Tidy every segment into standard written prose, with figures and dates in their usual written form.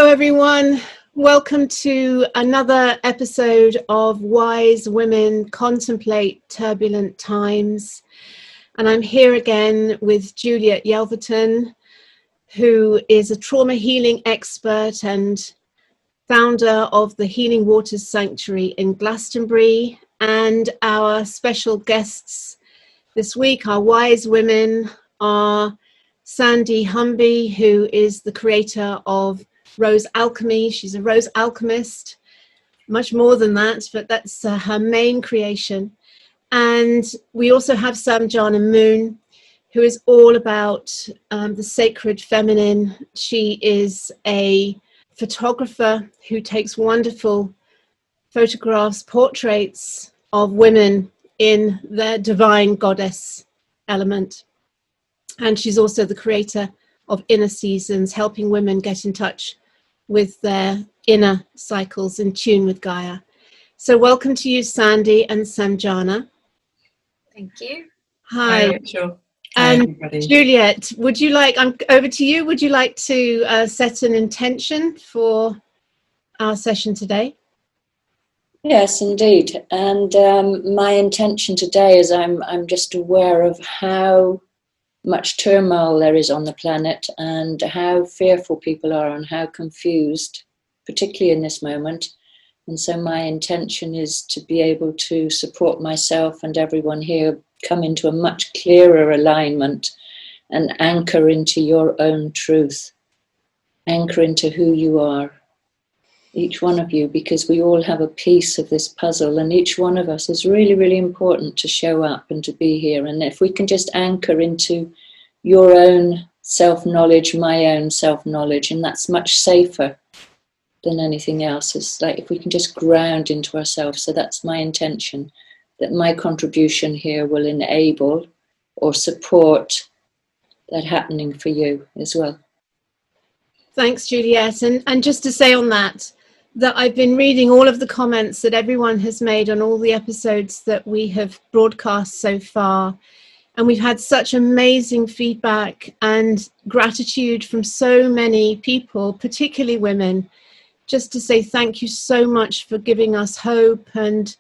Hello, everyone. Welcome to another episode of Wise Women Contemplate Turbulent Times. And I'm here again with Juliet Yelverton, who is a trauma healing expert and founder of the Healing Waters Sanctuary in Glastonbury. And our special guests this week, our wise women, are Sandy Humby, who is the creator of Rose Alchemy. She's a Rose Alchemist, much more than that, but that's her main creation. And we also have Samjhana Moon, who is all about the sacred feminine. She is a photographer who takes wonderful photographs, portraits of women in their divine goddess element. And she's also the creator of Inner Seasons, helping women get in touch with their inner cycles in tune with Gaia. So welcome to you, Sandy and Samjhana. Thank you. Hi, Rachel. And everybody. Juliet, would you like, I'm over to you, would you like to set an intention for our session today? Yes, indeed. And my intention today is I'm just aware of how much turmoil there is on the planet and how fearful people are and how confused, particularly in this moment. And so my intention is to be able to support myself and everyone here come into a much clearer alignment and anchor into your own truth, anchor into who you are, each one of you, because we all have a piece of this puzzle and each one of us is really, really important to show up and to be here. And if we can just anchor into your own self-knowledge, my own self-knowledge, and that's much safer than anything else. It's like if we can just ground into ourselves. So that's my intention, that my contribution here will enable or support that happening for you as well. Thanks, Juliet. And just to say on that I've been reading all of the comments that everyone has made on all the episodes that we have broadcast so far. And we've had such amazing feedback and gratitude from so many people, particularly women, just to say thank you so much for giving us hope and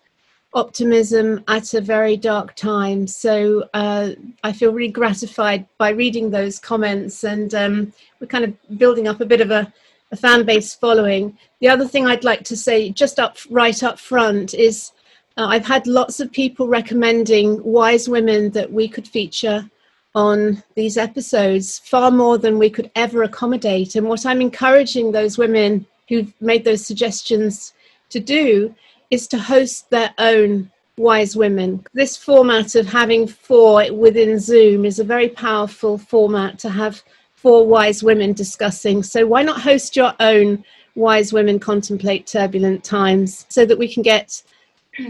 optimism at a very dark time. So I feel really gratified by reading those comments, and we're kind of building up a bit of a fan base following. The other thing I'd like to say just right up front is I've had lots of people recommending wise women that we could feature on these episodes, far more than we could ever accommodate. And what I'm encouraging those women who've made those suggestions to do is to host their own wise women. This format of having 4 within Zoom is a very powerful format to have 4 wise women discussing. So why not host your own Wise Women Contemplate Turbulent Times so that we can get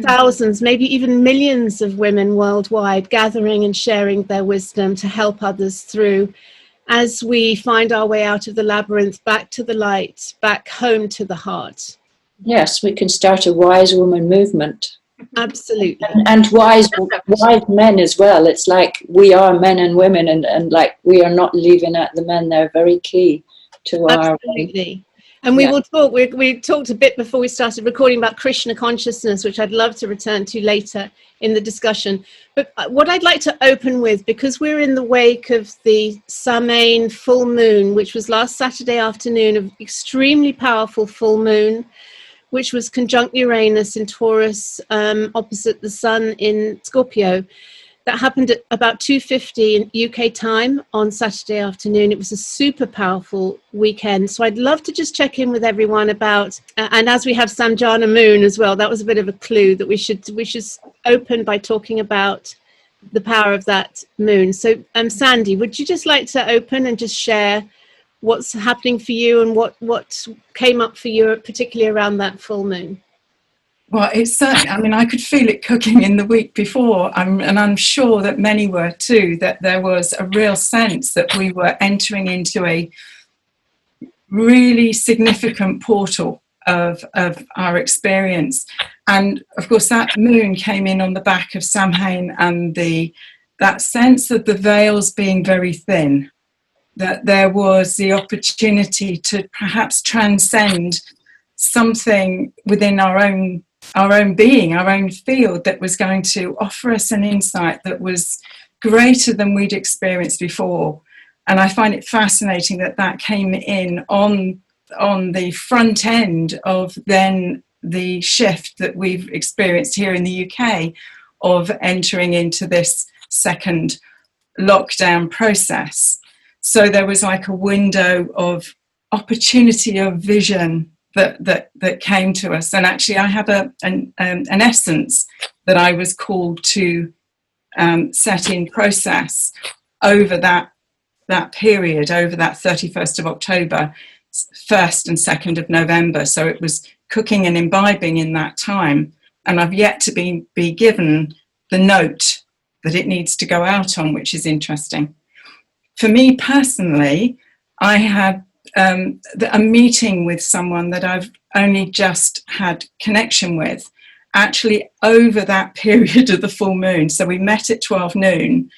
thousands, maybe even millions of women worldwide gathering and sharing their wisdom to help others through as we find our way out of the labyrinth, back to the light, back home to the heart. Yes, we can start a wise woman movement. Absolutely. And wise men as well. It's like we are men and women and like we are not leaving out the men. They're very key to our... Absolutely. And we will talk, we talked a bit before we started recording about Krishna consciousness, which I'd love to return to later in the discussion. But what I'd like to open with, because we're in the wake of the Samhain full moon, which was last Saturday afternoon, an extremely powerful full moon, which was conjunct Uranus in Taurus, opposite the sun in Scorpio. That happened at about 2:50 in UK time on Saturday afternoon. It was a super powerful weekend. So I'd love to just check in with everyone about, and as we have Samjhana Moon as well, that was a bit of a clue that we should open by talking about the power of that moon. So Sandy, would you just like to open and just share what's happening for you and what came up for you, particularly around that full moon? Well, it's certainly, I mean, I could feel it cooking in the week before, and I'm sure that many were too, that there was a real sense that we were entering into a really significant portal of our experience. And of course, that moon came in on the back of Samhain and that sense of the veils being very thin. that there was the opportunity to perhaps transcend something within our own being, our own field, that was going to offer us an insight that was greater than we'd experienced before. And I find it fascinating that that came in on the front end of then the shift that we've experienced here in the UK of entering into this second lockdown process. So there was like a window of opportunity, of vision that came to us. And actually I have an essence that I was called to set in process over that period, over that 31st of October, 1st and 2nd of November. So it was cooking and imbibing in that time. And I've yet to be given the note that it needs to go out on, which is interesting. For me personally, I had a meeting with someone that I've only just had connection with, actually over that period of the full moon. So we met at 12 noon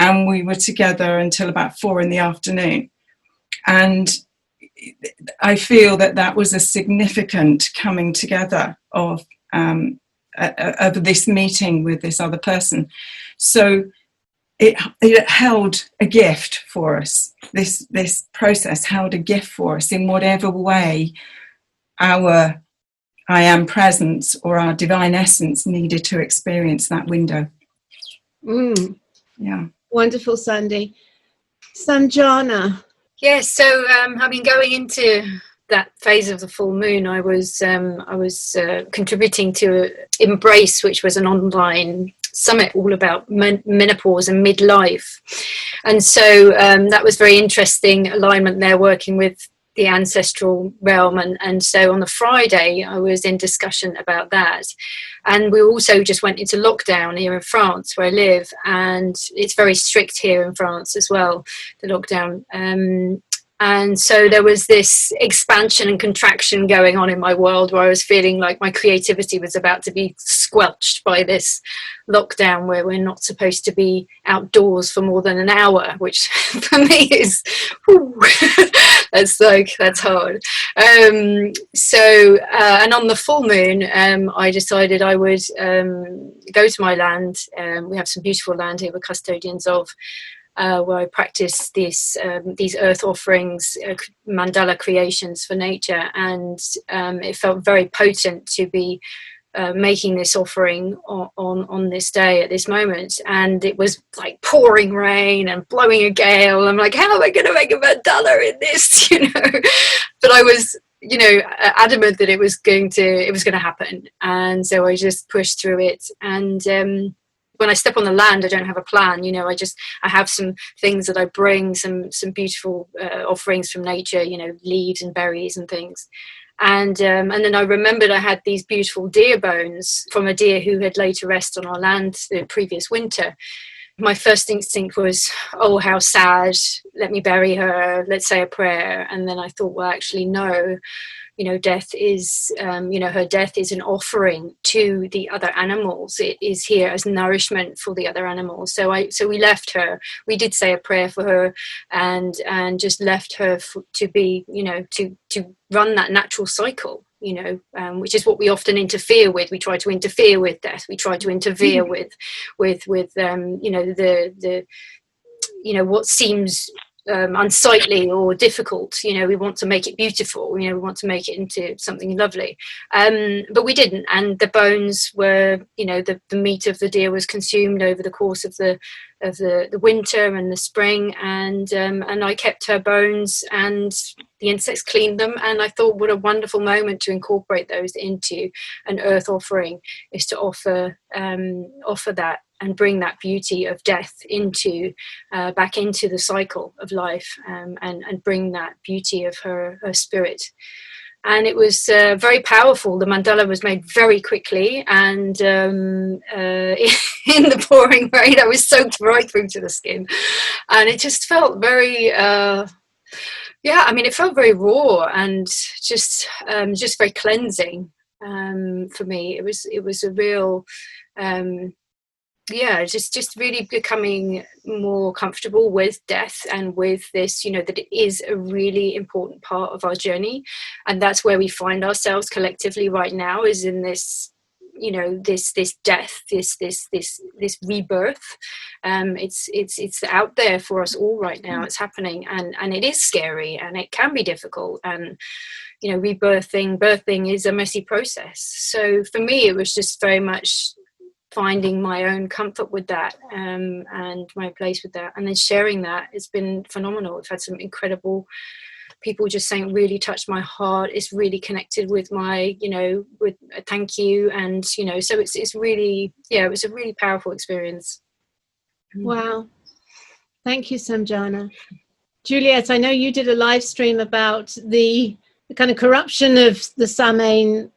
and we were together until about 4 in the afternoon. And I feel that was a significant coming together of this meeting with this other person. So it held a gift for us. This process held a gift for us in whatever way our I am presence or our divine essence needed to experience that window. Yeah. Wonderful, Sandy. Samjhana. Yes, so I've been going into that phase of the full moon. I was contributing to Embrace, which was an online summit all about menopause and midlife, and so that was very interesting alignment there, working with the ancestral realm, and so on the Friday I was in discussion about that. And we also just went into lockdown here in France where I live, and it's very strict here in France as well, the lockdown. And so there was this expansion and contraction going on in my world where I was feeling like my creativity was about to be squelched by this lockdown, where we're not supposed to be outdoors for more than an hour, which for me is, that's hard. And on the full moon, I decided I would go to my land. We have some beautiful land here we're custodians of, where I practice these earth offerings, mandala creations for nature, and it felt very potent to be making this offering on this day at this moment. And it was like pouring rain and blowing a gale. I'm like, how am I going to make a mandala in this? But I was adamant that it was going to happen, and so I just pushed through it. And when I step on the land, I don't have a plan. I have some things that I bring, some beautiful offerings from nature, leaves and berries and things. And then I remembered I had these beautiful deer bones from a deer who had laid to rest on our land the previous winter. My first instinct was, oh, how sad, let me bury her, let's say a prayer. And then I thought, well, actually, no. Death is, her death is an offering to the other animals. It is here as nourishment for the other animals. So we left her. We did say a prayer for her, and just left her to be, to run that natural cycle. Which is what we often interfere with. We try to interfere with death. We try to interfere with what seems unsightly or difficult. We want to make it beautiful. We want to make it into something lovely, but we didn't. And the bones were, the meat of the deer was consumed over the course of the winter and the spring, and I kept her bones, and the insects cleaned them. And I thought, what a wonderful moment to incorporate those into an earth offering, is to offer that and bring that beauty of death into back into the cycle of life, and bring that beauty of her spirit. And it was very powerful. The mandala was made very quickly, and in the pouring rain, I was soaked right through to the skin. And it just felt very, it felt very raw and just very cleansing for me. It was a real yeah, just really becoming more comfortable with death and with this, you know, that it is a really important part of our journey. And that's where we find ourselves collectively right now, is in this, you know, this death, this rebirth. It's out there for us all right now. It's happening, and it is scary, and it can be difficult. And, you know, birthing is a messy process. So for me, it was just very much finding my own comfort with that, and my place with that, and then sharing that. It's been phenomenal. I've had some incredible people just saying, really touched my heart. It's really connected with my, you know, with a thank you. And, you know, so it's really, yeah, it was a really powerful experience. Wow. Thank you, Samjhana. Juliet, I know you did a live stream about the kind of corruption of the Samhain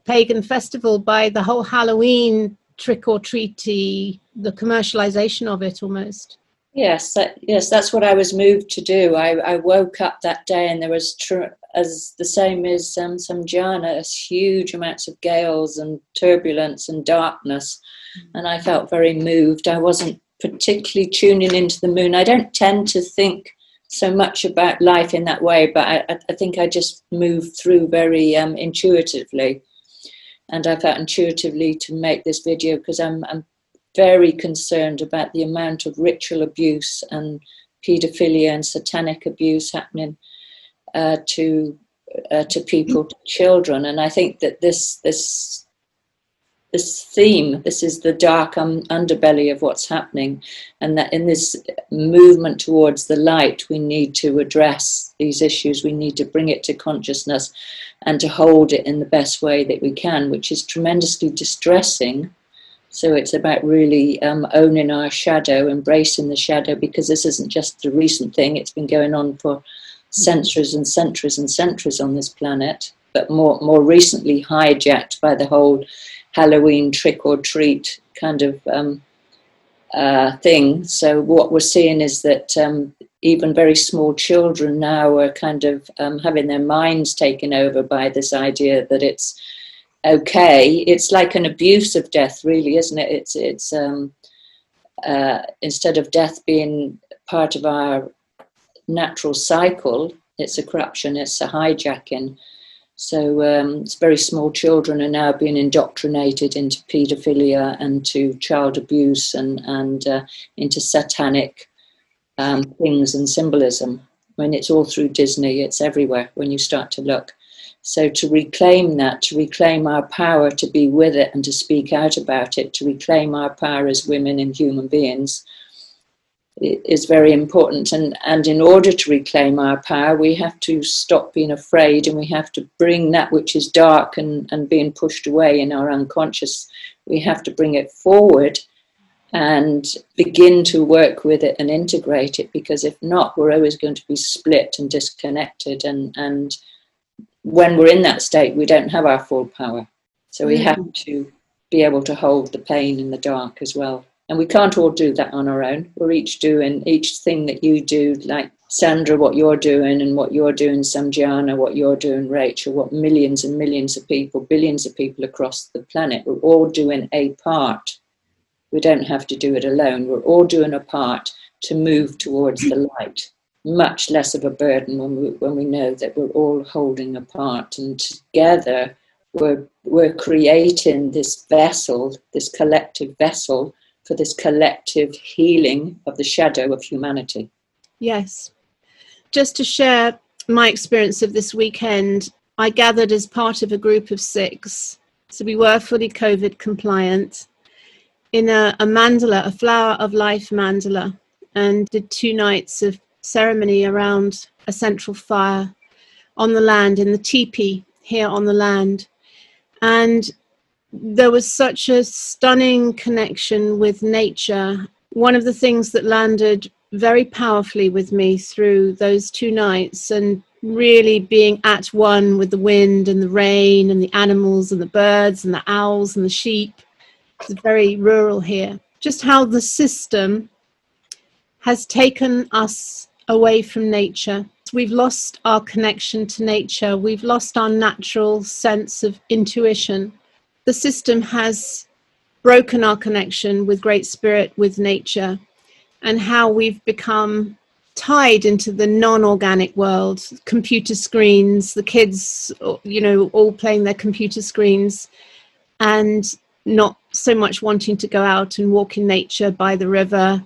pagan festival by the whole Halloween trick-or-treaty, the commercialization of it almost. Yes, that's what I was moved to do. I woke up that day and there was, as the same as Samjhana, huge amounts of gales and turbulence and darkness, and I felt very moved. I wasn't particularly tuning into the moon. I don't tend to think so much about life in that way, but I think I just moved through very intuitively, and I felt intuitively to make this video because I'm very concerned about the amount of ritual abuse and paedophilia and satanic abuse happening to people, to children. And I think that this theme, this is the dark underbelly of what's happening, and that in this movement towards the light, we need to address these issues. We need to bring it to consciousness and to hold it in the best way that we can, which is tremendously distressing. So it's about really owning our shadow, embracing the shadow, because this isn't just a recent thing. It's been going on for centuries and centuries and centuries on this planet, but more recently hijacked by the whole Halloween trick-or-treat kind of thing. So what we're seeing is that even very small children now are kind of having their minds taken over by this idea that it's okay. It's like an abuse of death, really, isn't it? It's instead of death being part of our natural cycle, it's a corruption, it's a hijacking. So it's very small children are now being indoctrinated into paedophilia and to child abuse and into satanic things and symbolism. I mean, it's all through Disney, it's everywhere when you start to look. So to reclaim that, to reclaim our power to be with it and to speak out about it, to reclaim our power as women and human beings, is very important. And in order to reclaim our power, we have to stop being afraid, and we have to bring that which is dark and being pushed away in our unconscious, we have to bring it forward and begin to work with it and integrate it, because if not, we're always going to be split and disconnected, and when we're in that state, we don't have our full power. So we have to be able to hold the pain in the dark as well. And we can't all do that on our own. We're each doing each thing that you do, like Sandra, what you're doing, and what you're doing, Samjhana, what you're doing, Rachel, what millions and millions of people, billions of people across the planet, we're all doing a part. We don't have to do it alone. We're all doing a part to move towards the light. Much less of a burden when we know that we're all holding a part, and together we're creating this vessel, this collective vessel for this collective healing of the shadow of humanity. Yes. Just to share my experience of this weekend, I gathered as part of a group of 6. So we were fully COVID compliant in a mandala, a flower of life mandala, and did 2 nights of ceremony around a central fire on the land, in the teepee here on the land. And there was such a stunning connection with nature. One of the things that landed very powerfully with me through those 2 nights, and really being at one with the wind and the rain and the animals and the birds and the owls and the sheep. It's very rural here. Just how the system has taken us away from nature. We've lost our connection to nature. We've lost our natural sense of intuition. The system has broken our connection with Great Spirit, with nature, and how we've become tied into the non-organic world, computer screens, the kids, you know, all playing their computer screens and not so much wanting to go out and walk in nature by the river.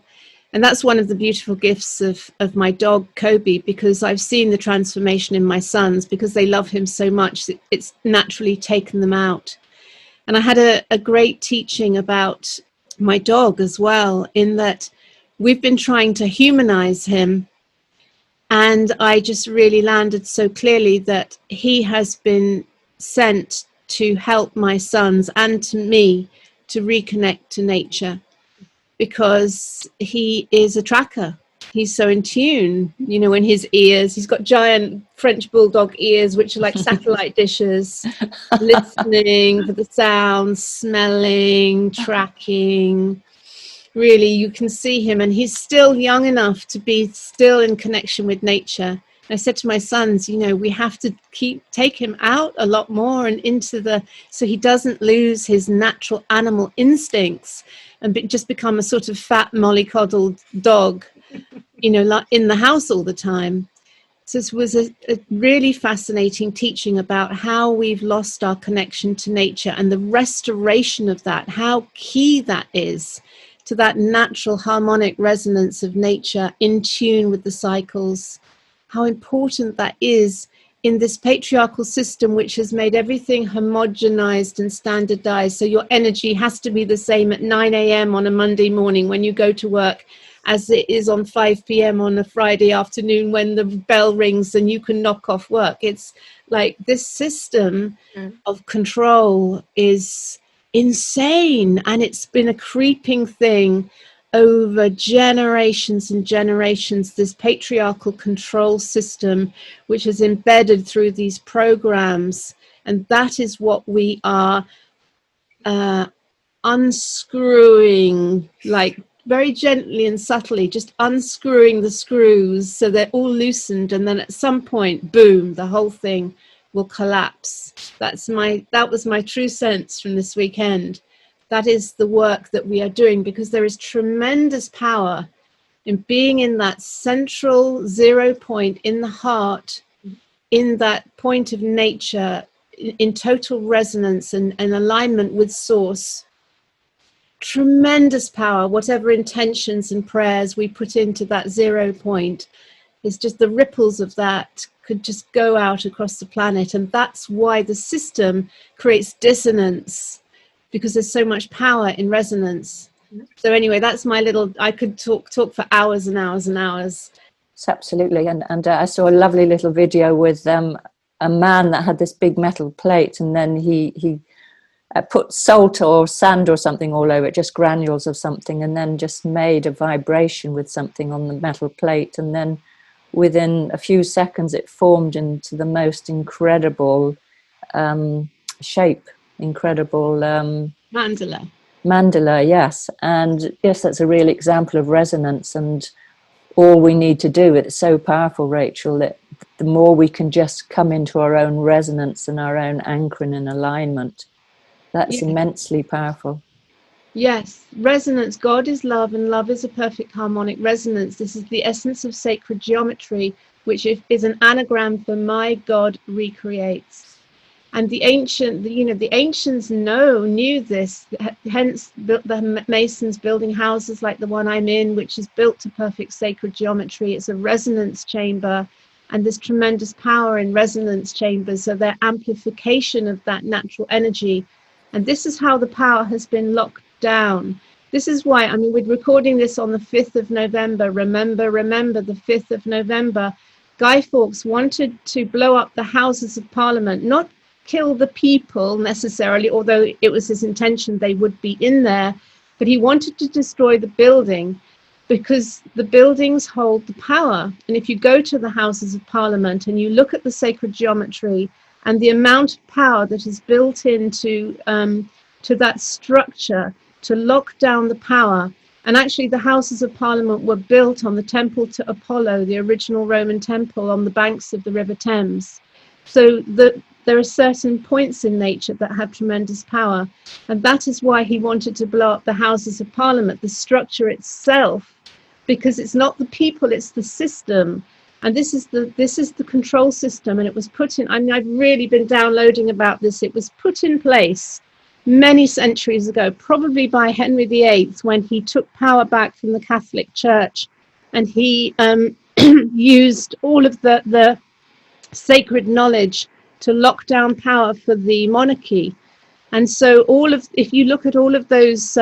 And that's one of the beautiful gifts of my dog, Kobe, because I've seen the transformation in my sons, because they love him so much, it's naturally taken them out. And I had a great teaching about my dog as well, in that we've been trying to humanize him. And I just really landed so clearly that he has been sent to help my sons and to me to reconnect to nature, because he is a tracker. He's so in tune, you know, in his ears. He's got giant French bulldog ears, which are like satellite dishes, listening for the sounds, smelling, tracking. Really, you can see him, and he's still young enough to be still in connection with nature. I said to my sons, you know, we have to take him out a lot more and into so he doesn't lose his natural animal instincts and just become a sort of fat mollycoddled dog, you know, like in the house all the time. So this was a really fascinating teaching about how we've lost our connection to nature and the restoration of that, how key that is to that natural harmonic resonance of nature in tune with the cycles, how important that is in this patriarchal system, which has made everything homogenized and standardized. So your energy has to be the same at 9 a.m. on a Monday morning when you go to work as it is on 5 p.m. on a Friday afternoon when the bell rings and you can knock off work. It's like this system of control is insane, and it's been a creeping thing over generations and generations, this patriarchal control system which is embedded through these programs. And that is what we are unscrewing, like very gently and subtly, just unscrewing the screws so they're all loosened, and then at some point, boom, the whole thing will collapse. That was my true sense from this weekend. That is the work that we are doing, because there is tremendous power in being in that central 0 point in the heart, in that point of nature, in total resonance and alignment with source. Tremendous power. Whatever intentions and prayers we put into that 0 point, is just the ripples of that could just go out across the planet. And that's why the system creates dissonance, because there's so much power in resonance. So anyway, that's my little, I could talk for hours and hours and hours. It's absolutely. And I saw a lovely little video with a man that had this big metal plate, and then he put salt or sand or something all over it, just granules of something, and then just made a vibration with something on the metal plate. And then within a few seconds, it formed into the most incredible shape. Incredible mandala, yes. And yes, that's a real example of resonance, and all we need to do, it's so powerful, Rachel, that the more we can just come into our own resonance and our own anchoring and alignment, that's immensely powerful. Yes, resonance. God is love, and love is a perfect harmonic resonance. This is the essence of sacred geometry, which is an anagram for my God recreates. And the ancients knew this. Hence, the masons building houses like the one I'm in, which is built to perfect sacred geometry. It's a resonance chamber, and there's tremendous power in resonance chambers. So they're amplification of that natural energy. And this is how the power has been locked down. This is why, I mean, we're recording this on the 5th of November. Remember, the 5th of November. Guy Fawkes wanted to blow up the Houses of Parliament, not kill the people necessarily, although it was his intention they would be in there, but he wanted to destroy the building, because the buildings hold the power. And if you go to the Houses of Parliament and you look at the sacred geometry and the amount of power that is built into to that structure to lock down the power. And actually the Houses of Parliament were built on the temple to Apollo, the original Roman temple on the banks of the River Thames. So there are certain points in nature that have tremendous power, and that is why he wanted to blow up the Houses of Parliament, the structure itself, because it's not the people, it's the system. And this is the control system, and it was put in, I mean, I've really been downloading about this. It was put in place many centuries ago, probably by Henry VIII, when he took power back from the Catholic Church, and he used all of the sacred knowledge to lock down power for the monarchy. And so if you look at all of those,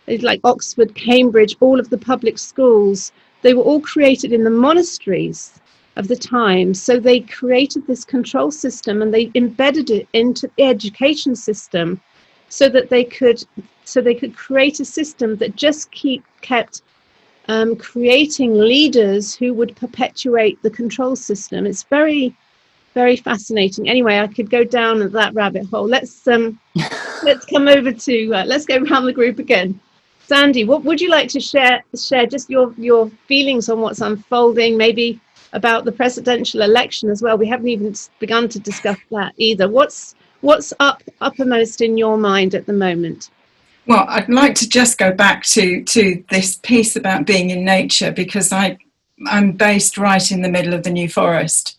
like Oxford, Cambridge, all of the public schools, they were all created in the monasteries of the time. So they created this control system, and they embedded it into the education system so that they could create a system that just kept creating leaders who would perpetuate the control system. It's very, very fascinating. Anyway, I could go down that rabbit hole. Let's come over to let's go around the group again. Sandy, what would you like to share just your feelings on what's unfolding, maybe about the presidential election as well? We haven't even begun to discuss that either. What's uppermost in your mind at the moment? Well, I'd like to just go back to this piece about being in nature, because I'm based right in the middle of the New Forest.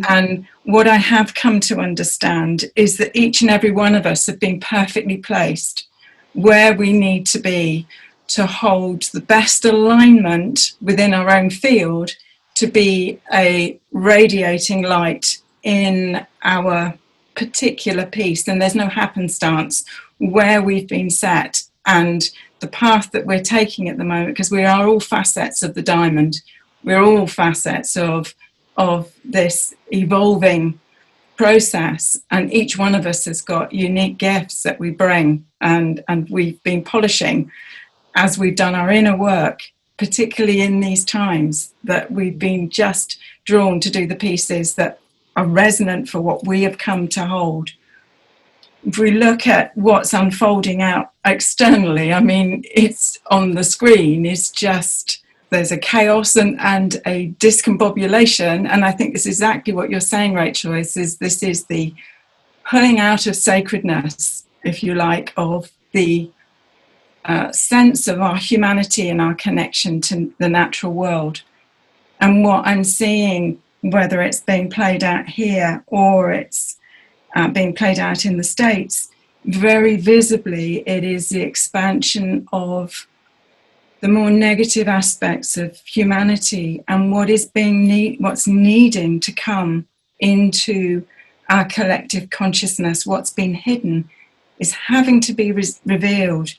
And what I have come to understand is that each and every one of us have been perfectly placed where we need to be to hold the best alignment within our own field, to be a radiating light in our particular piece. And there's no happenstance where we've been set and the path that we're taking at the moment, because we are all facets of the diamond. We're all facets of this evolving process, and each one of us has got unique gifts that we bring, and we've been polishing as we've done our inner work, particularly in these times, that we've been just drawn to do the pieces that are resonant for what we have come to hold. If we look at what's unfolding out externally, I mean, it's on the screen, it's just, there's a chaos and a discombobulation. And I think this is exactly what you're saying, Rachel, this is the pulling out of sacredness, if you like, of the sense of our humanity and our connection to the natural world. And what I'm seeing, whether it's being played out here or it's being played out in the States, very visibly it is the expansion of the more negative aspects of humanity, and what's needing to come into our collective consciousness, what's been hidden, is having to be revealed.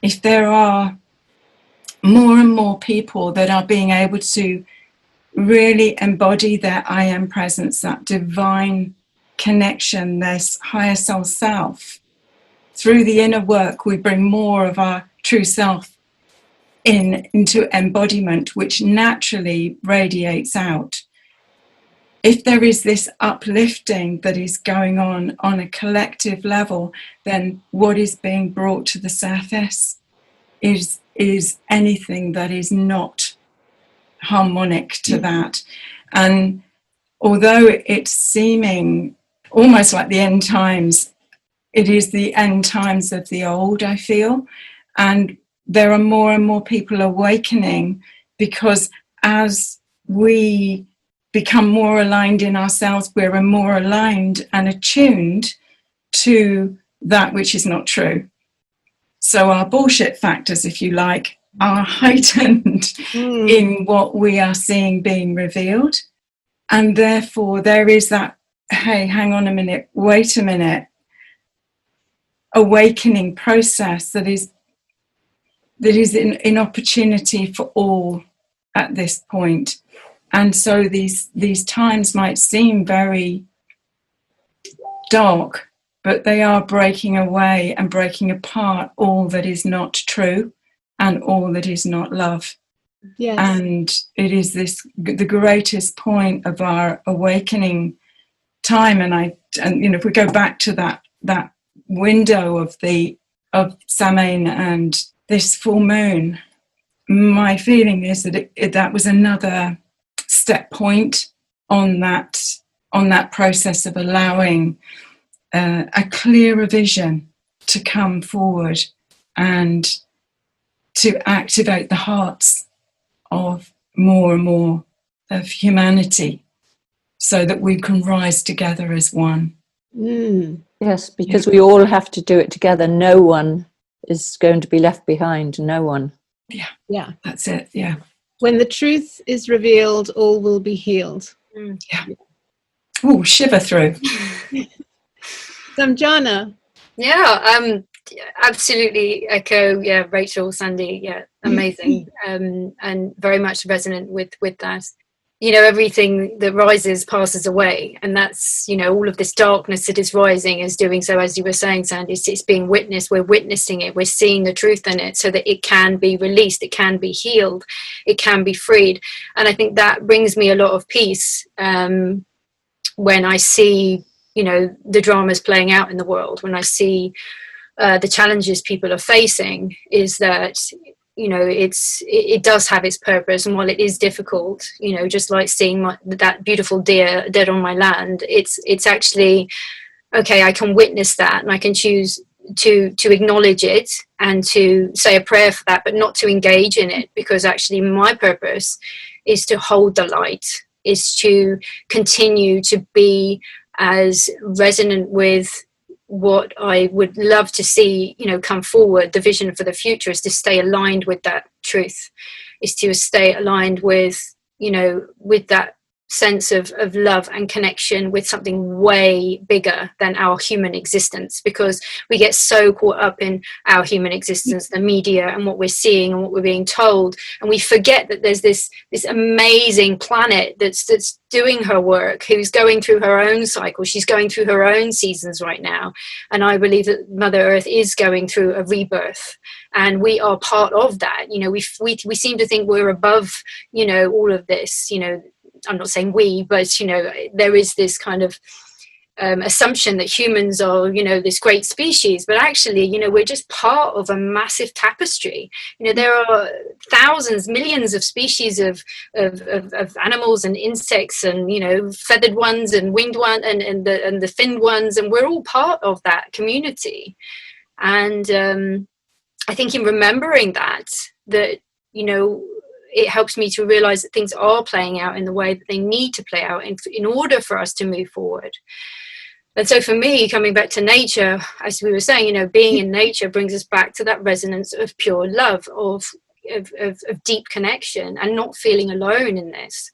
If there are more and more people that are being able to really embody their I am presence, that divine connection, this higher soul self, through the inner work we bring more of our true self into embodiment, which naturally radiates out. If there is this uplifting that is going on a collective level, then what is being brought to the surface is anything that is not harmonic to that. And although it's seeming almost like the end times, it is the end times of the old, I feel. And there are more and more people awakening, because as we become more aligned in ourselves, we're more aligned and attuned to that which is not true. So our bullshit factors, if you like, are heightened in what we are seeing being revealed. And therefore there is that, hey, hang on a minute, wait a minute, awakening process that is an opportunity for all at this point. And so these times might seem very dark, but they are breaking away and breaking apart all that is not true and all that is not love. Yes. And it is the greatest point of our awakening time. And if we go back to that window of Samhain and this full moon, my feeling is that that was another step point on that on that process of allowing a clearer vision to come forward and to activate the hearts of more and more of humanity so that we can rise together as one. Yes, because we all have to do it together. No one is going to be left behind. No one. Yeah. That's it. Yeah. When the truth is revealed, all will be healed. Yeah. Oh, shiver through. Samjhana. Yeah, absolutely echo. Yeah, Rachel, Sandy. Yeah, amazing, and very much resonant with that. You know, everything that rises passes away, and that's, you know, all of this darkness that is rising is doing so, as you were saying, Sandy. It's being witnessed. We're witnessing it. We're seeing the truth in it, so that it can be released. It can be healed. It can be freed. And I think that brings me a lot of peace when I see, you know, the dramas playing out in the world, when I see the challenges people are facing, is that, you know, it does have its purpose. And while it is difficult, you know, just like seeing that beautiful deer dead on my land, it's actually, okay, I can witness that, and I can choose to acknowledge it and to say a prayer for that, but not to engage in it, because actually my purpose is to hold the light, is to continue to be as resonant with what I would love to see, you know, come forward. The vision for the future is to stay aligned with that truth, is to stay aligned with, you know, with that sense of love and connection with something way bigger than our human existence, because we get so caught up in our human existence, the media and what we're seeing and what we're being told, and we forget that there's this amazing planet that's doing her work, who's going through her own cycle. She's going through her own seasons right now, and I believe that Mother Earth is going through a rebirth, and we are part of that. You know, we seem to think we're above, you know, all of this. You know, I'm not saying we, but, you know, there is this kind of assumption that humans are, you know, this great species, but actually, you know, we're just part of a massive tapestry. You know, there are thousands, millions of species of animals and insects, and, you know, feathered ones and winged ones and the finned ones, and we're all part of that community. And I think in remembering that, you know, it helps me to realize that things are playing out in the way that they need to play out in order for us to move forward. And so for me, coming back to nature, as we were saying, you know, being in nature brings us back to that resonance of pure love, of deep connection, and not feeling alone in this.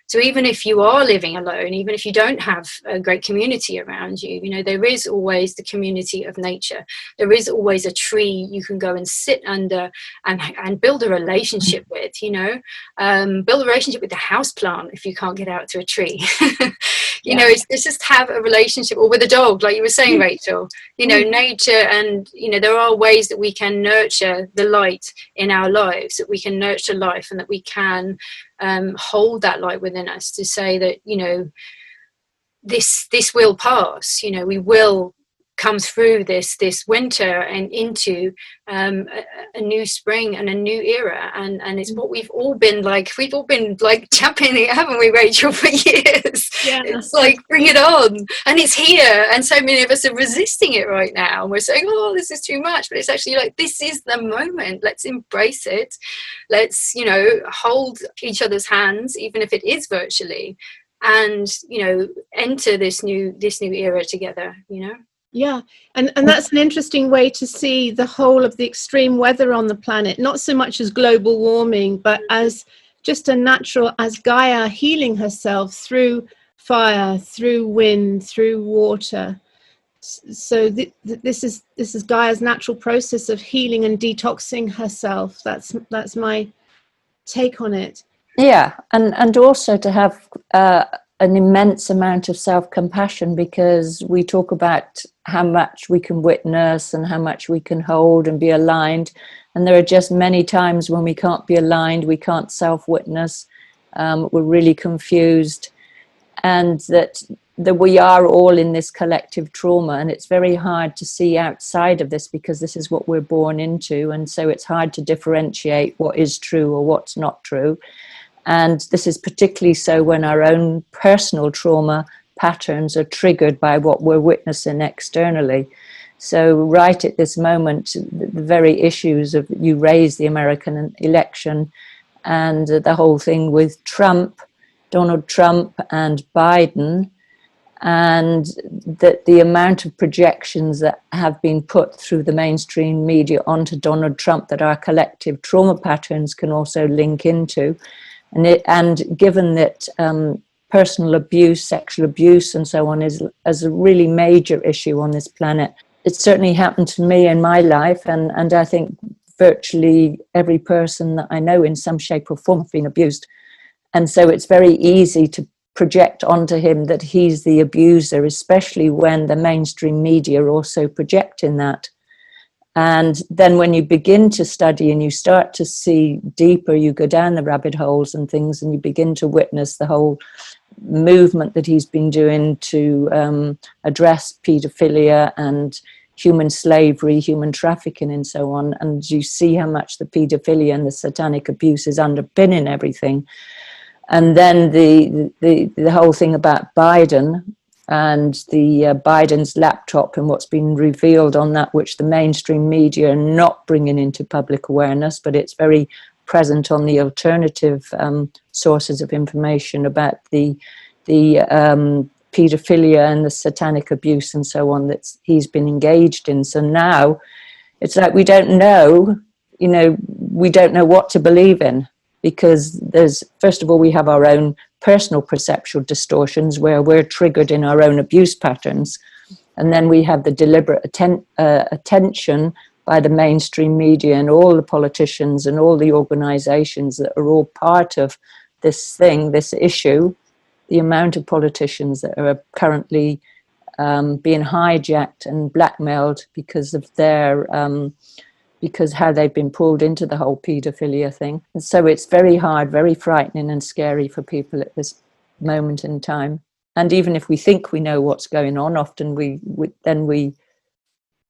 So even if you are living alone, even if you don't have a great community around you, you know, there is always the community of nature. There is always a tree you can go and sit under and build a relationship with, you know, build a relationship with the house plant if you can't get out to a tree. You know, it's just have a relationship, or with a dog, like you were saying, Rachel, you know, nature. And, you know, there are ways that we can nurture the light in our lives, that we can nurture life, and that we can hold that light within us, to say that, you know, this will pass. You know, we will come through this winter and into a new spring and a new era, and it's what we've all been like championing, haven't we, Rachel, for years? Yeah. It's like, bring it on, and it's here, and so many of us are resisting it right now, and we're saying, oh, this is too much, but it's actually like, this is the moment. Let's embrace it. Let's, you know, hold each other's hands, even if it is virtually, and, you know, enter this new era together, you know. Yeah, and that's an interesting way to see the whole of the extreme weather on the planet, not so much as global warming, but as just a natural, as Gaia healing herself through fire, through wind, through water. So this is Gaia's natural process of healing and detoxing herself. That's my take on it. Yeah, and also to have an immense amount of self-compassion, because we talk about how much we can witness and how much we can hold and be aligned, and there are just many times when we can't be aligned, we can't self-witness, we're really confused, and that we are all in this collective trauma, and it's very hard to see outside of this, because this is what we're born into, and so it's hard to differentiate what is true or what's not true. And this is particularly so when our own personal trauma patterns are triggered by what we're witnessing externally. So right at this moment, the very issues of, you raised the American election and the whole thing with Trump, Donald Trump and Biden, and that the amount of projections that have been put through the mainstream media onto Donald Trump that our collective trauma patterns can also link into. And given that personal abuse, sexual abuse and so on is a really major issue on this planet, it certainly happened to me in my life, and I think virtually every person that I know in some shape or form have been abused. And so it's very easy to project onto him that he's the abuser, especially when the mainstream media are also projecting that. And then when you begin to study and you start to see deeper, you go down the rabbit holes and things, and you begin to witness the whole movement that he's been doing to address paedophilia and human slavery, human trafficking and so on. And you see how much the paedophilia and the satanic abuse is underpinning everything. And then the whole thing about Biden and the Biden's laptop and what's been revealed on that, which the mainstream media are not bringing into public awareness, but it's very present on the alternative sources of information about the paedophilia and the satanic abuse and so on that he's been engaged in. So now it's like we don't know what to believe in, because there's, first of all, we have our own personal perceptual distortions where we're triggered in our own abuse patterns. And then we have the deliberate attention by the mainstream media and all the politicians and all the organizations that are all part of this thing, this issue. The amount of politicians that are currently being hijacked and blackmailed because of their because how they've been pulled into the whole paedophilia thing. And so it's very hard, very frightening and scary for people at this moment in time. And even if we think we know what's going on, often we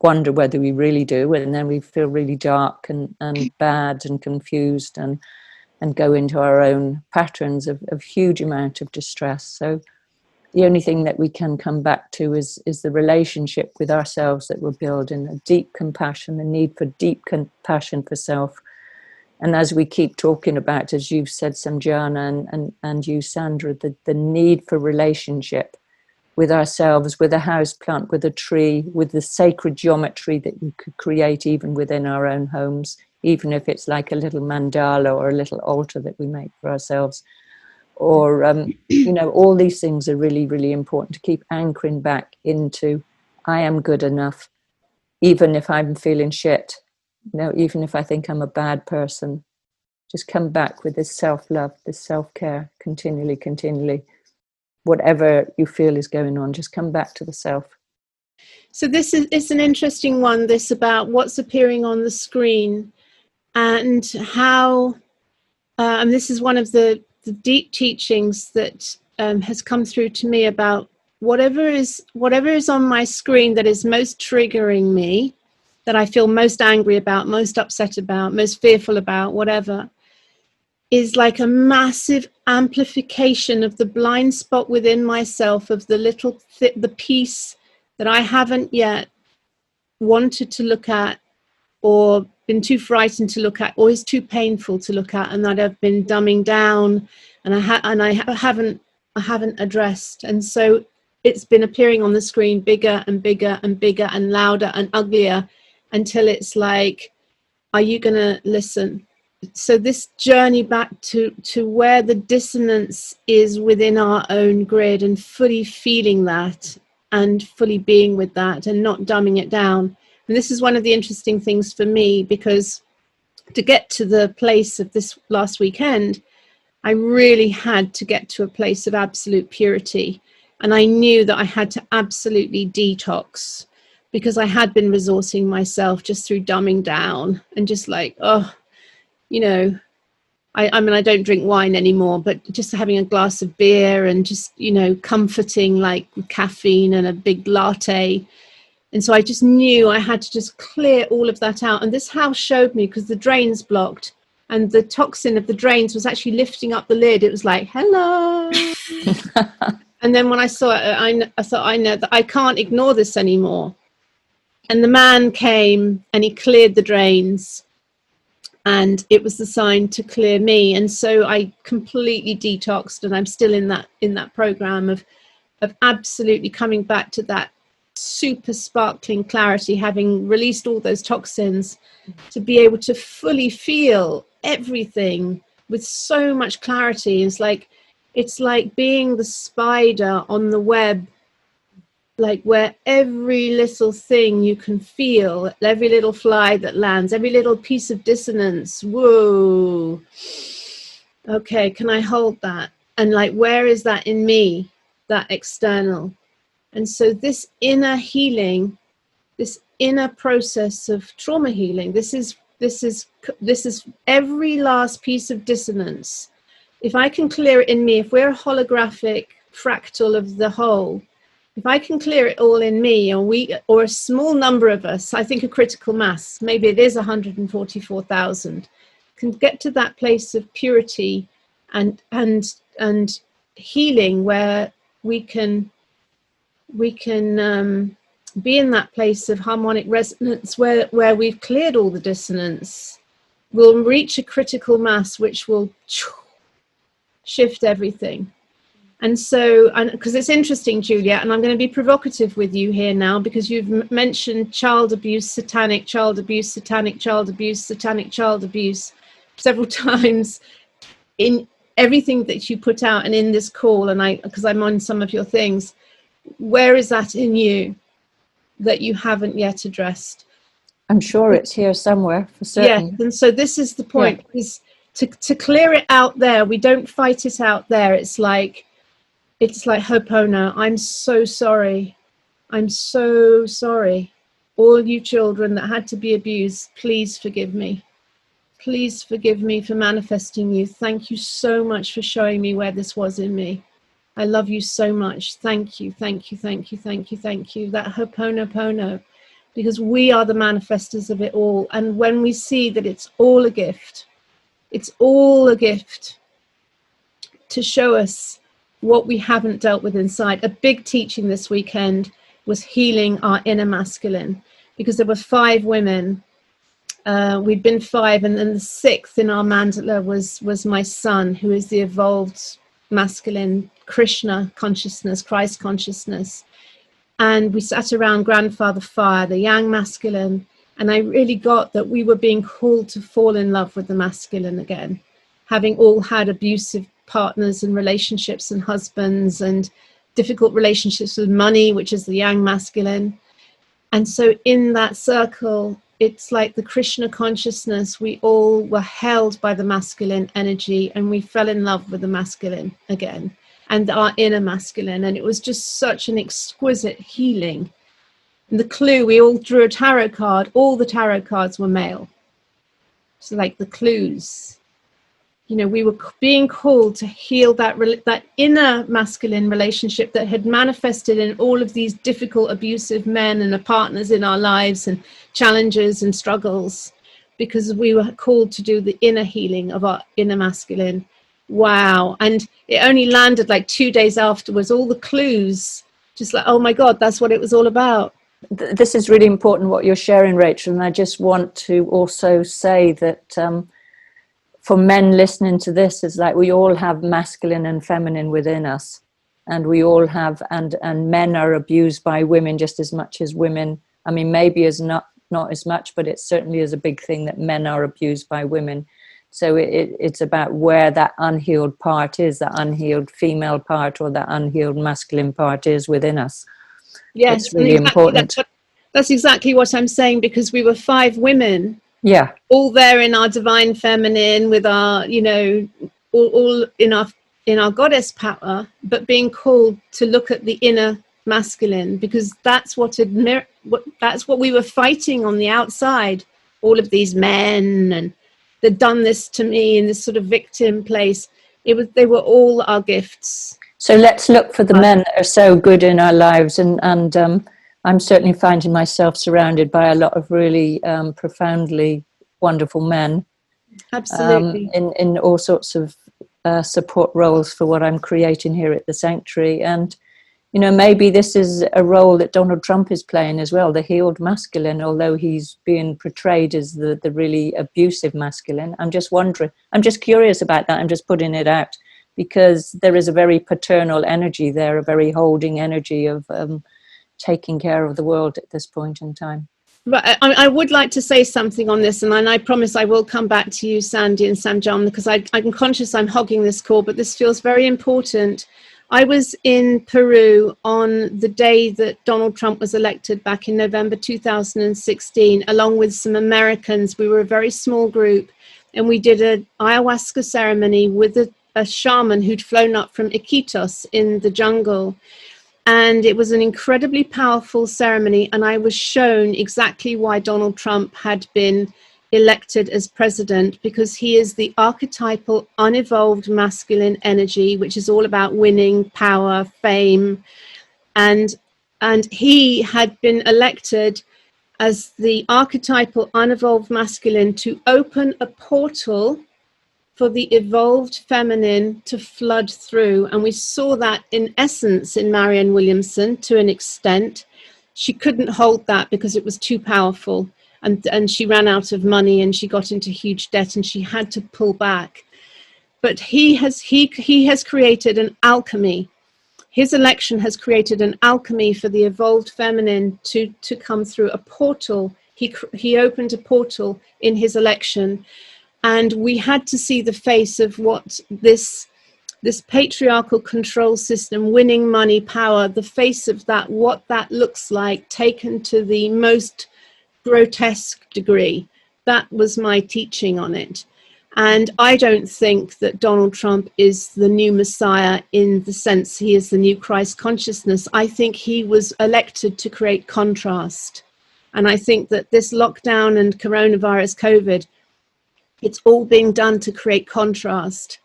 wonder whether we really do, and then we feel really dark and bad and confused and go into our own patterns of huge amount of distress. So the only thing that we can come back to is the relationship with ourselves that we're building, a deep compassion, the need for deep compassion for self. And as we keep talking about, as you've said, Samjhana, and you, Sandra, the need for relationship with ourselves, with a house plant, with a tree, with the sacred geometry that we could create even within our own homes, even if it's like a little mandala or a little altar that we make for ourselves. Or, all these things are really, really important to keep anchoring back into, I am good enough, even if I'm feeling shit, even if I think I'm a bad person. Just come back with this self-love, this self-care, continually. Whatever you feel is going on, just come back to the self. So it's an interesting one, this about what's appearing on the screen and how, and this is one of the deep teachings that has come through to me about whatever is on my screen that is most triggering me, that I feel most angry about, most upset about, most fearful about, whatever, is like a massive amplification of the blind spot within myself, of the little the piece that I haven't yet wanted to look at, or been too frightened to look at, or is too painful to look at, and that I've been dumbing down, and I haven't addressed. And so it's been appearing on the screen bigger and bigger and bigger and louder and uglier, until it's like, are you going to listen? So this journey back to where the dissonance is within our own grid, and fully feeling that and fully being with that and not dumbing it down. And this is one of the interesting things for me, because to get to the place of this last weekend, I really had to get to a place of absolute purity. And I knew that I had to absolutely detox, because I had been resourcing myself just through dumbing down and just like, I mean, I don't drink wine anymore, but just having a glass of beer and just, comforting, like with caffeine and a big latte. And so I just knew I had to just clear all of that out. And this house showed me, because the drains blocked, and the toxin of the drains was actually lifting up the lid. It was like, hello. And then when I saw it, I thought, I know that I can't ignore this anymore. And the man came and he cleared the drains, and it was the sign to clear me. And so I completely detoxed, and I'm still in that program of absolutely coming back to that super sparkling clarity, having released all those toxins, to be able to fully feel everything with so much clarity. It's like being the spider on the web, like where every little thing you can feel, every little fly that lands, every little piece of dissonance. Whoa. Okay, can I hold that? And like, where is that in me, that external? And so this inner healing, this inner process of trauma healing, this is every last piece of dissonance. If I can clear it in me, if we're a holographic fractal of the whole, if I can clear it all in me, or a small number of us, I think a critical mass, maybe it is 144,000, can get to that place of purity and healing, where we can be in that place of harmonic resonance, where we've cleared all the dissonance. We'll reach a critical mass which will shift everything. And so, because it's interesting, Juliet, and I'm going to be provocative with you here now, because you've mentioned child abuse, satanic child abuse, satanic child abuse, satanic child abuse several times in everything that you put out and in this call. And because I'm on some of your things, where is that in you that you haven't yet addressed? I'm sure it's here somewhere, for certain. Yeah, and so this is the point, is to clear it out there. We don't fight it out there. It's like Ho'oponopono. I'm so sorry. I'm so sorry. All you children that had to be abused, please forgive me. Please forgive me for manifesting you. Thank you so much for showing me where this was in me. I love you so much. Thank you, thank you, thank you, thank you, thank you. That Ho'oponopono, because we are the manifestors of it all. And when we see that it's all a gift, it's all a gift to show us what we haven't dealt with inside. A big teaching this weekend was healing our inner masculine, because there were 5 women. We'd been 5, and then the 6th in our mandala was my son, who is the evolved masculine Krishna consciousness, Christ consciousness. And we sat around grandfather fire, the yang masculine, and I really got that we were being called to fall in love with the masculine again, having all had abusive partners and relationships and husbands and difficult relationships with money, which is the yang masculine. And so in that circle, it's like the Krishna consciousness, we all were held by the masculine energy, and we fell in love with the masculine again, and our inner masculine. And it was just such an exquisite healing. And the clue, we all drew a tarot card. All the tarot cards were male. So like the clues, you know, we were being called to heal that inner masculine relationship that had manifested in all of these difficult, abusive men and partners in our lives, and challenges and struggles, because we were called to do the inner healing of our inner masculine. Wow. And it only landed like 2 days afterwards, all the clues, just like, oh my God, that's what it was all about. This is really important what you're sharing, Rachel, and I just want to also say that for men listening to this, it's like we all have masculine and feminine within us, and we all have, and men are abused by women just as much as women. I mean, maybe as not as much, but it certainly is a big thing that men are abused by women. So it's about where that unhealed part is, that unhealed female part or that unhealed masculine part is within us. Yes, it's really important. That's exactly what I'm saying, because we were 5 women, all there in our divine feminine, with our, you know, all in our goddess power, but being called to look at the inner masculine, because that's what we were fighting on the outside. All of these men, and they'd done this to me in this sort of victim place. They were all our gifts. So let's look for the men that are so good in our lives, and I'm certainly finding myself surrounded by a lot of really profoundly wonderful men. Absolutely. In all sorts of support roles for what I'm creating here at the Sanctuary. And, you know, maybe this is a role that Donald Trump is playing as well, the healed masculine, although he's being portrayed as the really abusive masculine. I'm just wondering, I'm just curious about that. I'm just putting it out because there is a very paternal energy there, a very holding energy of taking care of the world at this point in time. But I would like to say something on this, and I promise I will come back to you, Sandy and Samjhana, because I'm conscious I'm hogging this call, but this feels very important. I was in Peru on the day that Donald Trump was elected back in November 2016, along with some Americans. We were a very small group, and we did an ayahuasca ceremony with a shaman who'd flown up from Iquitos in the jungle. And it was an incredibly powerful ceremony, and I was shown exactly why Donald Trump had been elected as president, because he is the archetypal unevolved masculine energy, which is all about winning, power, fame, and he had been elected as the archetypal unevolved masculine to open a portal for the evolved feminine to flood through. And we saw that in essence in Marianne Williamson to an extent. She couldn't hold that because it was too powerful, and she ran out of money and she got into huge debt and she had to pull back. But he has created an alchemy. His election has created an alchemy for the evolved feminine to come through a portal. He opened a portal in his election. And we had to see the face of what this patriarchal control system, winning, money, power, the face of that, what that looks like, taken to the most grotesque degree. That was my teaching on it. And I don't think that Donald Trump is the new Messiah in the sense he is the new Christ consciousness. I think he was elected to create contrast. And I think that this lockdown and coronavirus, COVID, it's all being done to create contrast.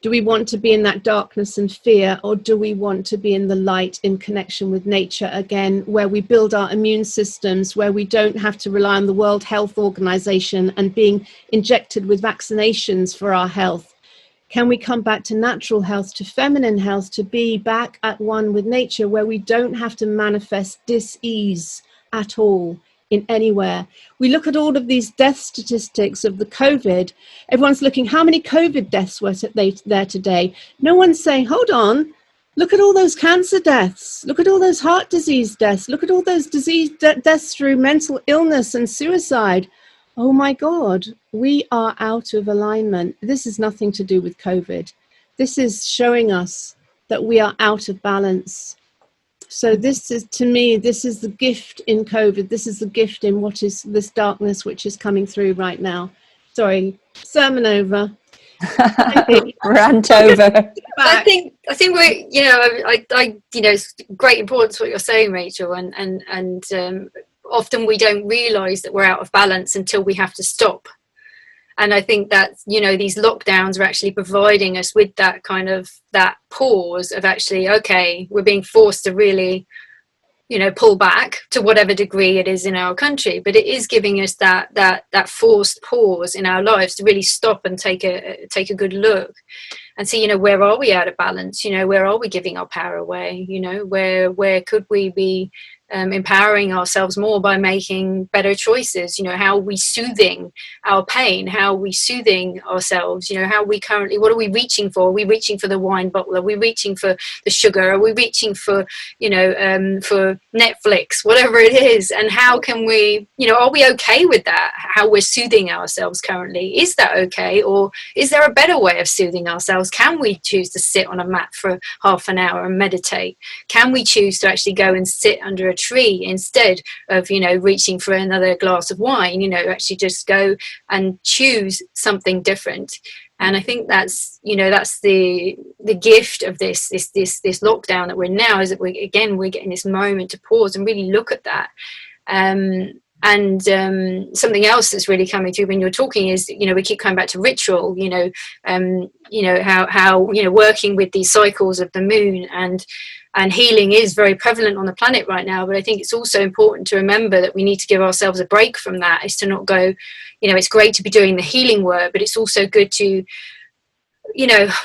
Do we want to be in that darkness and fear, or do we want to be in the light, in connection with nature again, where we build our immune systems, where we don't have to rely on the World Health Organization and being injected with vaccinations for our health? Can we come back to natural health, to feminine health, to be back at one with nature, where we don't have to manifest dis-ease at all? In anywhere. We look at all of these death statistics of the COVID. Everyone's looking, how many COVID deaths were there today? No one's saying, hold on, look at all those cancer deaths. Look at all those heart disease deaths. Look at all those deaths through mental illness and suicide. Oh my God, we are out of alignment. This is nothing to do with COVID. This is showing us that we are out of balance. So this is, to me, this is the gift in COVID. This is the gift in what is this darkness which is coming through right now. Sorry, sermon over. Rant over. I think we're, it's great importance what you're saying, Rachel, and often we don't realise that we're out of balance until we have to stop. And I think that, these lockdowns are actually providing us with that kind of, that pause of actually, okay, we're being forced to really, pull back to whatever degree it is in our country. But it is giving us that forced pause in our lives to really stop and take a good look and see, where are we out of balance? Where are we giving our power away? Where could we be empowering ourselves more by making better choices? How are we soothing our pain? How are we soothing ourselves? How are we currently, what are we reaching for? Are we reaching for the wine bottle? Are we reaching for the sugar? Are we reaching for, for Netflix, whatever it is? And how can we, are we okay with that? How we're soothing ourselves currently? Is that okay? Or is there a better way of soothing ourselves? Can we choose to sit on a mat for half an hour and meditate? Can we choose to actually go and sit under a tree instead of reaching for another glass of wine? Actually just go and choose something different. And I think that's the gift of this lockdown that we're in now, is that we're getting this moment to pause and really look at that. And something else that's really coming through when you're talking is, we keep coming back to ritual, how working with these cycles of the moon and healing is very prevalent on the planet right now. But I think it's also important to remember that we need to give ourselves a break from that. Is to not go, it's great to be doing the healing work, but it's also good to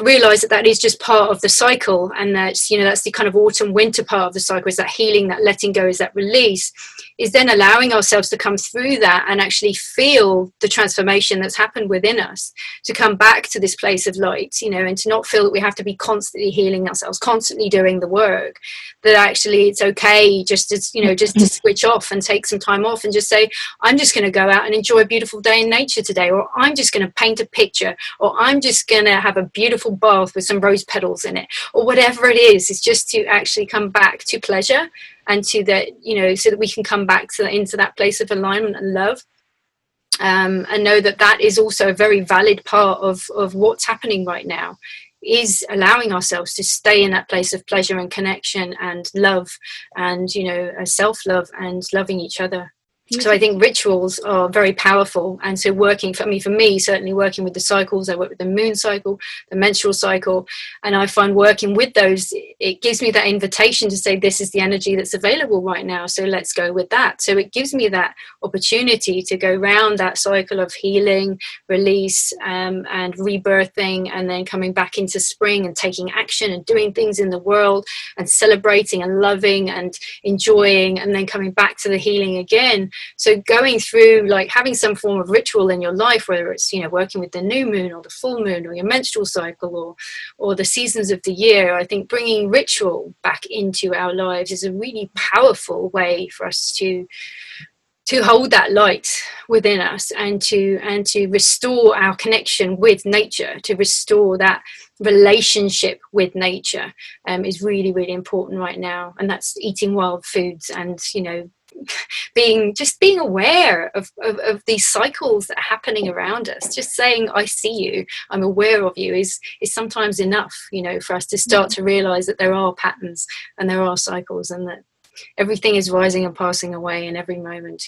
realize that is just part of the cycle, and that's that's the kind of autumn winter part of the cycle, is that healing, that letting go, is that release, is then allowing ourselves to come through that and actually feel the transformation that's happened within us, to come back to this place of light, and to not feel that we have to be constantly healing ourselves, constantly doing the work, that actually it's okay just to switch off and take some time off and just say, I'm just going to go out and enjoy a beautiful day in nature today, or I'm just going to paint a picture, or I'm just going to have a beautiful bath with some rose petals in it, or whatever it is. It's just to actually come back to pleasure, and to that, so that we can come back into that place of alignment and love, and know that is also a very valid part of what's happening right now, is allowing ourselves to stay in that place of pleasure and connection and love, and self-love, and loving each other. So I think rituals are very powerful. And so for me, certainly working with the cycles, I work with the moon cycle, the menstrual cycle, and I find working with those, it gives me that invitation to say, this is the energy that's available right now, so let's go with that. So it gives me that opportunity to go round that cycle of healing, release, and rebirthing, and then coming back into spring and taking action and doing things in the world and celebrating and loving and enjoying, and then coming back to the healing again. So going through, like, having some form of ritual in your life, whether it's working with the new moon or the full moon or your menstrual cycle or the seasons of the year, I think bringing ritual back into our lives is a really powerful way for us to hold that light within us, and to restore our connection with nature, to restore that relationship with nature, is really, really important right now. And that's eating wild foods, and being aware of these cycles that are happening around us. Just saying, I see you, I'm aware of you, is sometimes enough, for us to start to realize that there are patterns and there are cycles, and that everything is rising and passing away in every moment.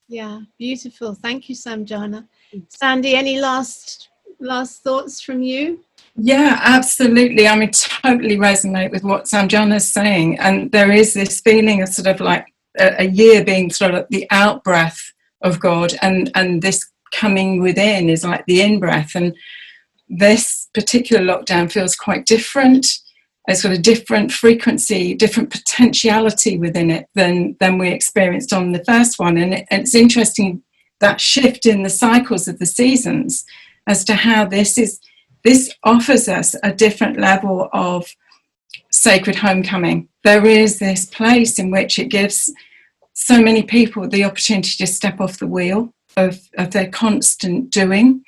Yeah, beautiful. Thank you, Samjhana. Sandy, any last thoughts from you? Yeah, absolutely. I totally resonate with what Samjhana's saying, and there is this feeling of sort of like a year being sort of the out breath of God, and this coming within is like the in breath. And this particular lockdown feels quite different. It's got a different frequency, different potentiality within it than we experienced on the first one. And it's interesting, that shift in the cycles of the seasons, as to how this offers us a different level of sacred homecoming. There is this place in which it gives so many people the opportunity to step off the wheel of their constant doing,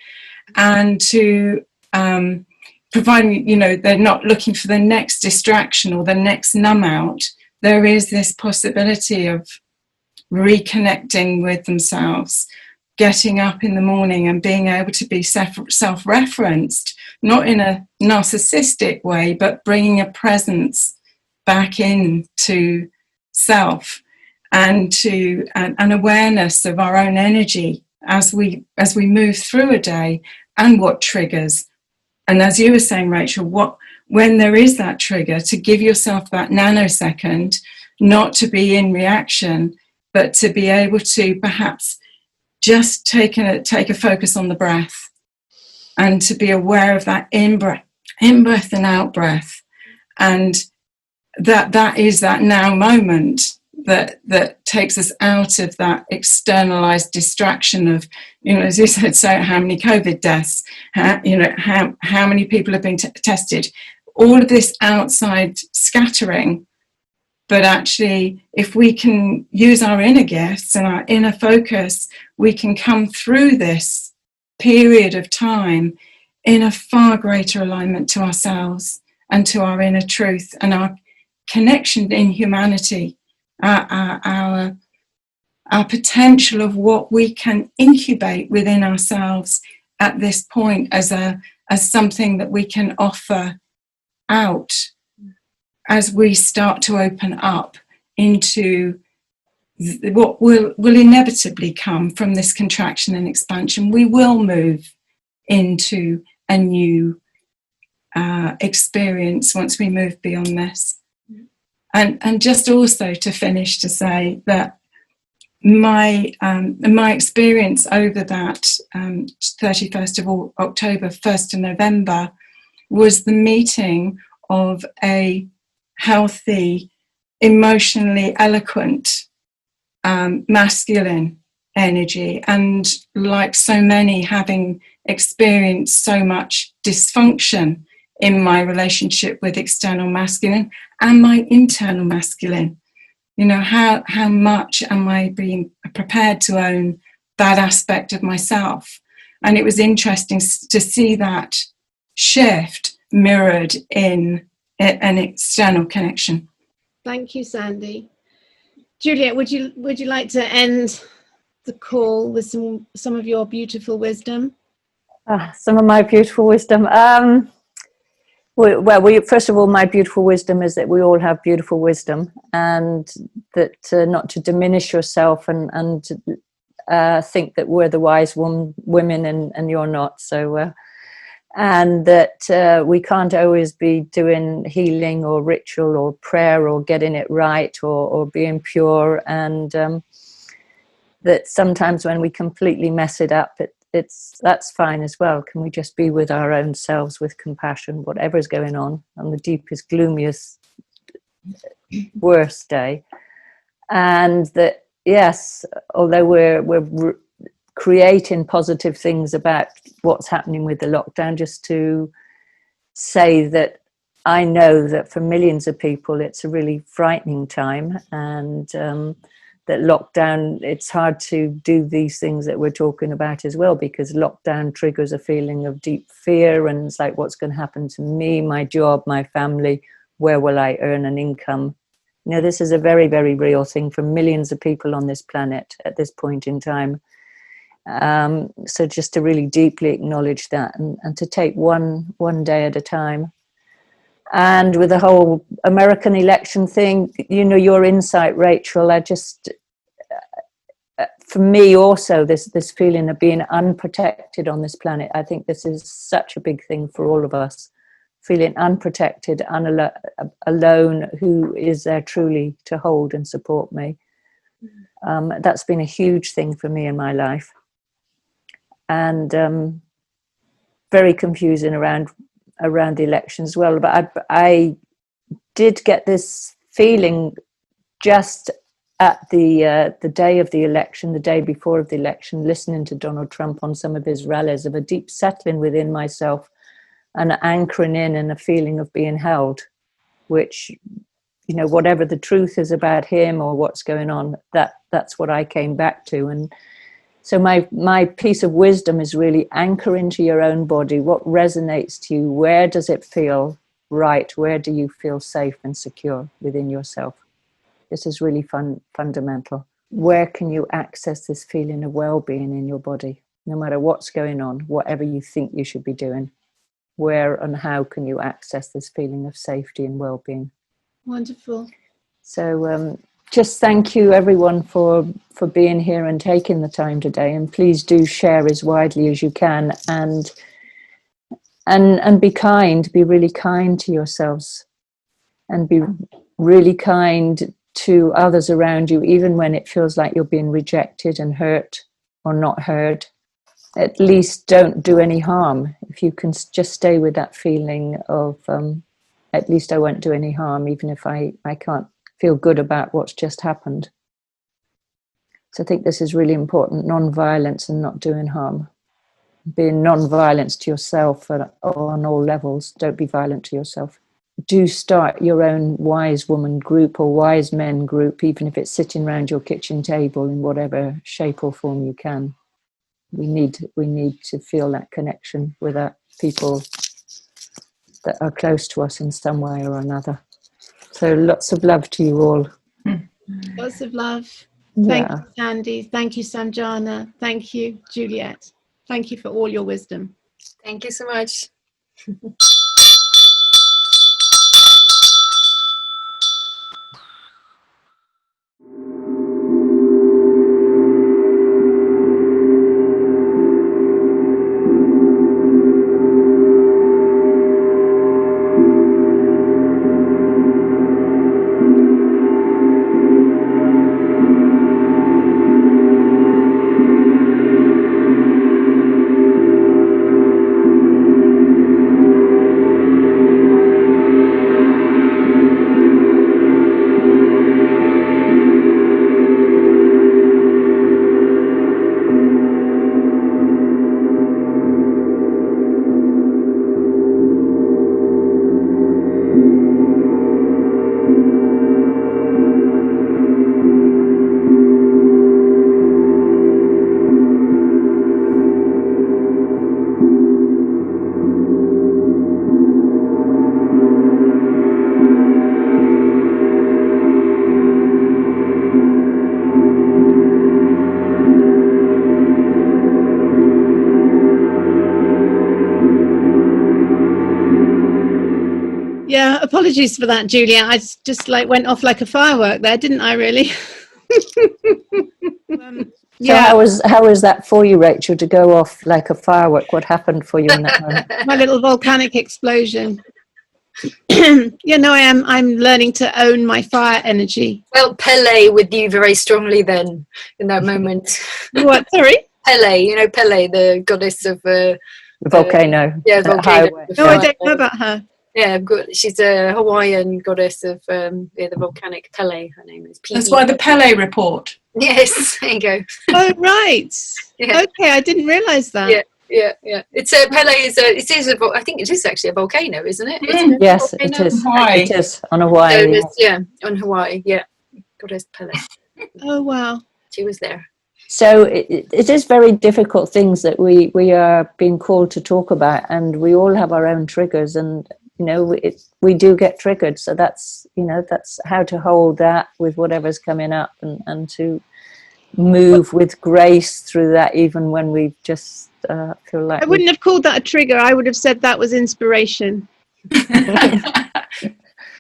and to providing, they're not looking for the next distraction or the next numb out. There is this possibility of reconnecting with themselves, getting up in the morning and being able to be self-referenced, not in a narcissistic way, but bringing a presence back into self, and to an awareness of our own energy as we move through a day, and what triggers. And as you were saying, Rachel, when there is that trigger, to give yourself that nanosecond, not to be in reaction, but to be able to perhaps just take a focus on the breath, and to be aware of that in-breath and out-breath. And that is that now moment that takes us out of that externalized distraction of, as you said, so how many COVID deaths, how many people have been tested, all of this outside scattering. But actually, if we can use our inner gifts and our inner focus, we can come through this period of time in a far greater alignment to ourselves and to our inner truth and our connection in humanity, our potential of what we can incubate within ourselves at this point as something that we can offer out as we start to open up into what will inevitably come from this contraction and expansion. We will move into a new experience once we move beyond this. And just also to finish, to say that my experience over that 31st of October, 1st of November, was the meeting of a healthy, emotionally eloquent, masculine energy, and like so many, having experienced so much dysfunction in my relationship with external masculine and my internal masculine. You know, how much am I being prepared to own that aspect of myself? And it was interesting to see that shift mirrored in an external connection. Thank you, Sandy. Juliet, would you like to end the call with some of your beautiful wisdom? Some of my beautiful wisdom. First of all, my beautiful wisdom is that we all have beautiful wisdom, and that not to diminish yourself and think that we're the wise women and you're not. So, and that we can't always be doing healing or ritual or prayer or getting it right or being pure, and that sometimes when we completely mess it up, that's fine as well. Can we just be with our own selves with compassion, whatever's going on the deepest, gloomiest, worst day? And that, yes, although we're creating positive things about what's happening with the lockdown, just to say that I know that for millions of people it's a really frightening time, and that lockdown, it's hard to do these things that we're talking about as well, because lockdown triggers a feeling of deep fear, and it's like, what's going to happen to me, my job, my family, where will I earn an income? You know, this is a very, very real thing for millions of people on this planet at this point in time. So just to really deeply acknowledge that, and to take one day at a time. And with the whole American election thing, you know, your insight, Rachel, I just, for me also, this feeling of being unprotected on this planet, I think this is such a big thing for all of us, feeling unprotected, alone, who is there truly to hold and support me. That's been a huge thing for me in my life. And very confusing around the election as well. But I did get this feeling just at the day of the election, the day before of the election, listening to Donald Trump on some of his rallies, of a deep settling within myself and anchoring in and a feeling of being held, which, you know, whatever the truth is about him or what's going on, that's what I came back to. And so my piece of wisdom is really anchor into your own body. What resonates to you? Where does it feel right? Where do you feel safe and secure within yourself? This is really fundamental. Where can you access this feeling of well-being in your body? No matter what's going on, whatever you think you should be doing, where and how can you access this feeling of safety and well-being? Wonderful. So just thank you everyone for being here and taking the time today, and please do share as widely as you can, and be kind, be really kind to yourselves, and be really kind to others around you, even when it feels like you're being rejected and hurt or not heard. At least don't do any harm. If you can just stay with that feeling of at least I won't do any harm, even if I can't feel good about what's just happened. So I think this is really important, non-violence and not doing harm. Being non-violence to yourself on all levels. Don't be violent to yourself. Do start your own wise woman group or wise men group, even if it's sitting around your kitchen table in whatever shape or form you can. We need to feel that connection with people that are close to us in some way or another. So lots of love to you all. Lots of love. Thank you, Sandy. Thank you, Samjhana. Thank you, Juliet. Thank you for all your wisdom. Thank you so much. apologies for that, Julia. I just like went off like a firework there, didn't I? Really? So how was that for you, Rachel, to go off like a firework? What happened for you in that moment? My little volcanic explosion. I'm learning to own my fire energy. Well, Pele with you very strongly then in that moment. What? Sorry? Pele, Pele, the goddess of The volcano. volcano. No, I don't know about her. Yeah, she's a Hawaiian goddess of the volcanic Pele. Her name is. That's why the Pele report. Yes, there you go. Oh, right. Yeah. Okay, I didn't realise that. Yeah. It's Pele I think it is actually a volcano, isn't it? Yes, it is. Hawaii. It is on Hawaii. So on Hawaii. Yeah, goddess Pele. Oh, wow. She was there. So it is very difficult things that we are being called to talk about, and we all have our own triggers, and we do get triggered. So that's how to hold that with whatever's coming up, and to move with grace through that, even when we just feel like I wouldn't have called that a trigger. I would have said that was inspiration.